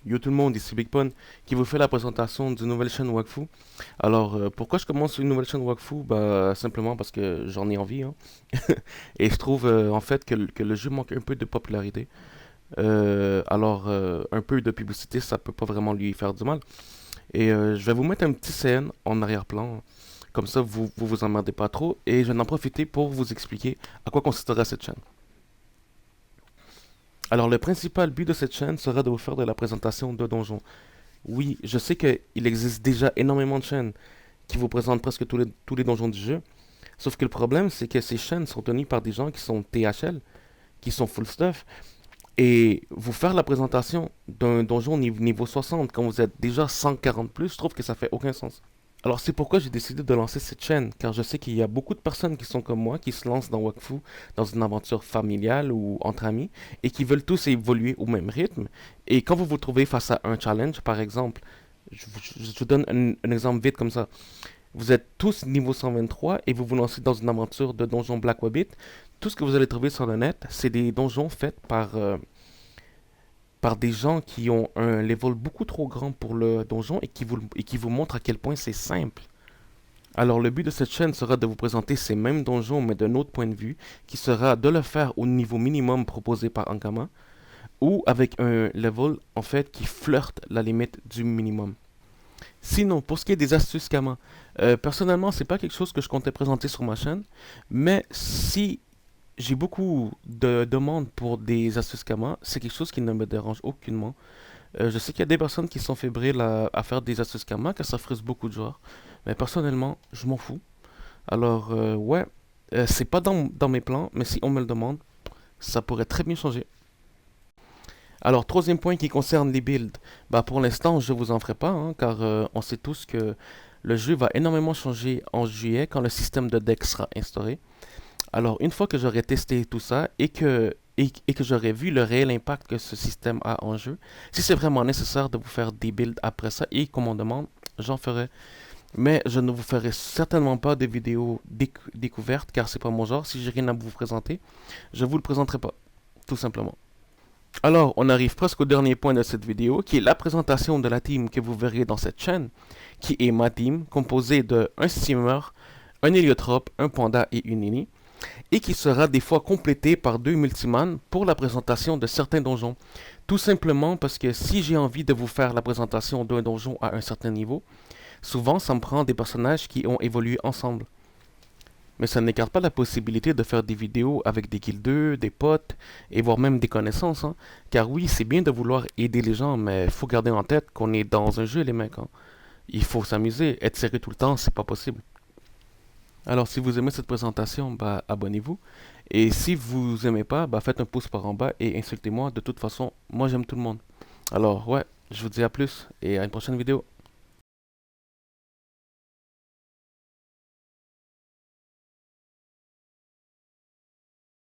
Yo tout le monde, ici Big Pun qui vous fait la présentation d'une nouvelle chaîne Wakfu. Alors, pourquoi je commence une nouvelle chaîne Wakfu? Bah, simplement parce que j'en ai envie, hein. Et je trouve en fait que le jeu manque un peu de popularité. Un peu de publicité, ça peut pas vraiment lui faire du mal. Et je vais vous mettre un petit scène en arrière-plan. Comme ça, vous emmerdez pas trop. Et je vais en profiter pour vous expliquer à quoi consistera cette chaîne. Alors, le principal but de cette chaîne sera de vous faire de la présentation de donjons. Oui, je sais qu'il existe déjà énormément de chaînes qui vous présentent presque tous les donjons du jeu. Sauf que le problème, c'est que ces chaînes sont tenues par des gens qui sont THL, qui sont full stuff. Et vous faire la présentation d'un donjon niveau 60 quand vous êtes déjà 140 plus, je trouve que ça fait aucun sens. Alors c'est pourquoi j'ai décidé de lancer cette chaîne, car je sais qu'il y a beaucoup de personnes qui sont comme moi, qui se lancent dans Wakfu, dans une aventure familiale ou entre amis, et qui veulent tous évoluer au même rythme. Et quand vous vous trouvez face à un challenge, par exemple, je vous donne un exemple vite comme ça. Vous êtes tous niveau 123 et vous vous lancez dans une aventure de donjon Black Wabbit. Tout ce que vous allez trouver sur le net, c'est des donjons faits par des gens qui ont un level beaucoup trop grand pour le donjon et qui vous montrent à quel point c'est simple. Alors le but de cette chaîne sera de vous présenter ces mêmes donjons mais d'un autre point de vue, qui sera de le faire au niveau minimum proposé par Ankama, ou avec un level en fait qui flirte la limite du minimum. Sinon, pour ce qui est des astuces Kama, personnellement, c'est pas quelque chose que je comptais présenter sur ma chaîne, mais si j'ai beaucoup de demandes pour des astuces Kama, c'est quelque chose qui ne me dérange aucunement. Je sais qu'il y a des personnes qui sont fébriles à faire des astuces Kama, car ça frustre beaucoup de joueurs, mais personnellement, je m'en fous. Alors, ouais, c'est pas dans mes plans, mais si on me le demande, ça pourrait très bien changer. Alors, troisième point qui concerne les builds. Bah, pour l'instant, je vous en ferai pas, hein, car on sait tous que le jeu va énormément changer en juillet quand le système de deck sera instauré. Alors, une fois que j'aurai testé tout ça et que j'aurai vu le réel impact que ce système a en jeu, si c'est vraiment nécessaire de vous faire des builds après ça et qu'on m'en demande, j'en ferai. Mais je ne vous ferai certainement pas de vidéos découvertes car c'est pas mon genre. Si j'ai rien à vous présenter, je vous le présenterai pas, tout simplement. Alors, on arrive presque au dernier point de cette vidéo, qui est la présentation de la team que vous verrez dans cette chaîne, qui est ma team, composée de un steamer, un héliotrope, un panda et une nini, et qui sera des fois complétée par deux multiman pour la présentation de certains donjons. Tout simplement parce que si j'ai envie de vous faire la présentation d'un donjon à un certain niveau, souvent ça me prend des personnages qui ont évolué ensemble. Mais ça n'écarte pas la possibilité de faire des vidéos avec des guildeux, des potes, et voire même des connaissances, hein. Car oui, c'est bien de vouloir aider les gens, mais il faut garder en tête qu'on est dans un jeu, les mecs, hein. Il faut s'amuser, être sérieux tout le temps, c'est pas possible. Alors si vous aimez cette présentation, bah abonnez-vous. Et si vous aimez pas, bah faites un pouce par en bas et insultez-moi. De toute façon, moi j'aime tout le monde. Alors ouais, je vous dis à plus et à une prochaine vidéo.